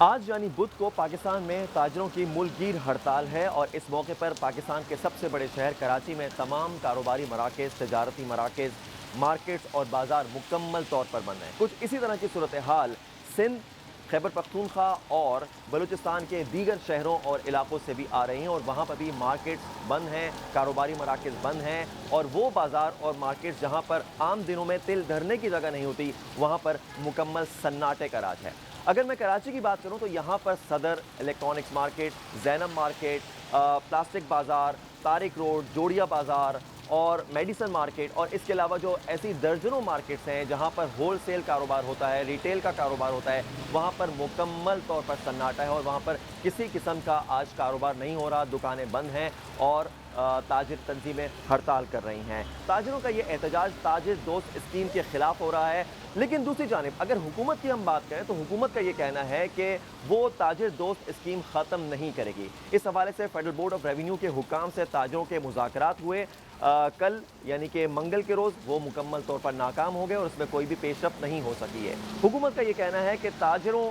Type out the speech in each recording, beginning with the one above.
आज यानी बुध को पाकिस्तान में ताजरों की मुल्कगीर हड़ताल है और इस मौके पर पाकिस्तान के सबसे बड़े शहर कराची में तमाम कारोबारी मराकज़, तजारती मराकज़, मार्केट्स और बाजार मुकम्मल तौर पर बंद हैं। कुछ इसी तरह की सूरत हाल सिंध, खैबर पख्तूनख्वा और बलूचिस्तान के दीगर शहरों और इलाकों से भी आ रही हैं और वहाँ पर भी मार्केट्स बंद हैं, कारोबारी मराकज़ बंद हैं और वो बाज़ार और मार्केट्स जहाँ पर आम दिनों में तिल धरने की जगह नहीं होती, वहाँ पर मुकम्मल सन्नाटे का राज है। अगर मैं कराची की बात करूं तो यहाँ पर सदर, electronics market, Zainab market, plastic बाज़ार, तारिक रोड, जोड़िया बाज़ार और मेडिसन मार्केट और इसके अलावा जो ऐसी दर्जनों मार्केट्स हैं जहाँ पर होलसेल कारोबार होता है, रिटेल का कारोबार होता है, वहाँ पर मुकम्मल तौर पर सन्नाटा है और वहाँ पर किसी किस्म का आज कारोबार नहीं हो रहा, दुकानें बंद हैं और ताजिर तंजीमें हड़ताल कर रही हैं। ताजिरों का ये एहतजाज ताजिर दोस्त स्कीम के ख़िलाफ़ हो रहा है, लेकिन दूसरी जानिब अगर हुकूमत की हम बात करें तो हुकूमत का ये कहना है कि वो ताजिर दोस्त स्कीम ख़त्म नहीं करेगी। इस हवाले से फेडरल बोर्ड ऑफ रेवेन्यू के हुकाम से ताजिरों के मुज़ाकरात हुए। कल यानी कि मंगल के रोज़ वो मुकम्मल तौर पर नाकाम हो गए और उसमें कोई भी पेशरफ नहीं हो सकी है। हुकूमत का ये कहना है कि ताजिरों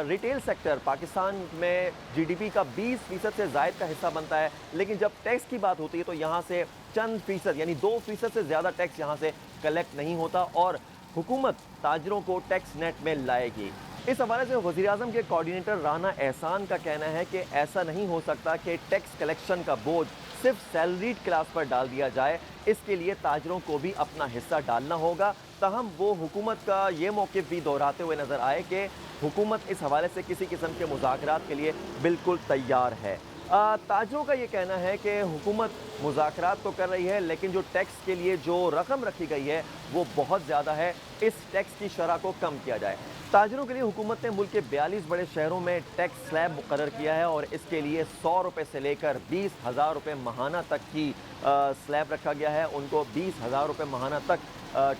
रिटेल सेक्टर पाकिस्तान में जीडीपी का 20% से ज़ायद का हिस्सा बनता है, लेकिन जब टैक्स की बात होती है तो यहाँ से चंद फीसद यानी 2% से ज़्यादा टैक्स यहाँ से कलेक्ट नहीं होता और हुकूमत ताजरों को टैक्स नेट में लाएगी। इस हवाले से वज़ीर-ए-आज़म के कोऑर्डिनेटर राना एहसान का कहना है कि ऐसा नहीं हो सकता कि टैक्स कलेक्शन का बोझ सिर्फ सैलरीड क्लास पर डाल दिया जाए, इसके लिए ताजरों को भी अपना हिस्सा डालना होगा। ताहम वो हुकूमत का ये मौक़िफ़ भी दोहराते हुए नज़र आए कि हुकूमत इस हवाले से किसी किस्म के मुज़ाकरात के लिए बिल्कुल तैयार है। ताजरों का ये कहना है कि हुकूमत मुज़ाकरात तो कर रही है, लेकिन जो टैक्स के लिए जो रकम रखी गई है वो बहुत ज़्यादा है, इस टैक्स की शरह को कम किया जाए। ताजरों के लिए हुकूमत ने मुल्क के 42 बड़े शहरों में टैक्स स्लैब मुकर्रर किया है और इसके लिए 100 रुपये से लेकर 20,000 रुपये माहाना तक की स्लैब रखा गया है। उनको 20,000 रुपये माहाना तक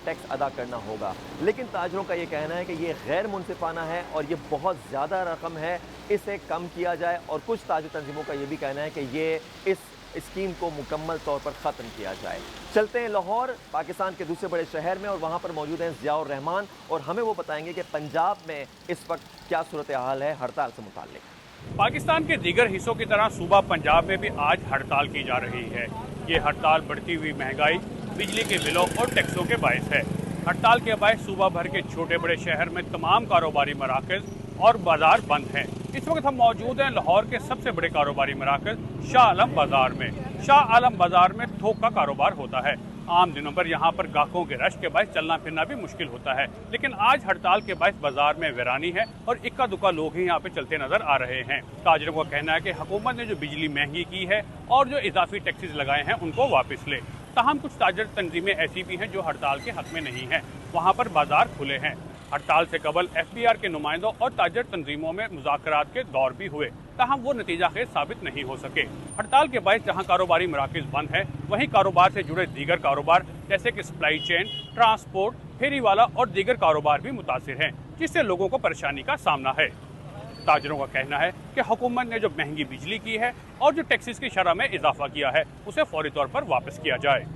टैक्स अदा करना होगा, लेकिन ताजरों का ये कहना है कि ये गैर मुनसिफाना है और ये बहुत ज़्यादा रकम है, इसे कम किया जाए। और कुछ ताजिर तंजीमों का ये भी कहना है कि ये इस स्कीम को मुकम्मल तौर पर ख़त्म किया जाए। चलते हैं लाहौर, पाकिस्तान के दूसरे बड़े शहर में और वहाँ पर मौजूद हैं ज़ियाउर रहमान और हमें वो बताएंगे कि पंजाब में इस वक्त क्या सूरत हाल है हड़ताल से मुताल्लिक। पाकिस्तान के दीगर हिस्सों की तरह सूबा पंजाब में भी आज हड़ताल की जा रही है। ये हड़ताल बढ़ती हुई महंगाई, बिजली के बिलों और टैक्सों के बायस है। हड़ताल के बायस सूबा भर के छोटे बड़े शहर में तमाम कारोबारी मराकज़ और बाजार बंद हैं। इस वक्त हम मौजूद हैं लाहौर के सबसे बड़े कारोबारी मराकज़ शाह आलम बाजार में। शाह आलम बाजार में थोक का कारोबार होता है। आम दिनों पर यहाँ पर ग्राहकों के रश के बायस चलना फिरना भी मुश्किल होता है, लेकिन आज हड़ताल के बायस बाजार में वीरानी है और इक्का दुक्का लोग ही यहाँ पे चलते नजर आ रहे हैं। ताजरों का कहना है कि हुकूमत ने जो बिजली महंगी की है और जो इजाफी टैक्सेस लगाए हैं उनको वापस ले। ताहम कुछ ताजर तंजीमें ऐसी भी हैं जो हड़ताल के हक में नहीं हैं, वहाँ पर बाजार खुले हैं। हड़ताल से कबल FBR के नुमाइंदों और ताजर तंजीमों में मुज़ाकरात के दौर भी हुए, ताहम वो नतीजा खेज साबित नहीं हो सके। हड़ताल के बायस जहां कारोबारी मराकज़ बंद है, वहीं कारोबार से जुड़े दीगर कारोबार जैसे कि सप्लाई चेन, ट्रांसपोर्ट, फेरी वाला और दीगर कारोबार भी मुतासिर हैं, जिससे लोगों को परेशानी का सामना है। ताजरों का कहना है कि हुकूमत ने जो महंगी बिजली की है और जो टैक्सेस की शरह में इजाफा किया है, उसे फौरी तौर पर वापस किया जाए।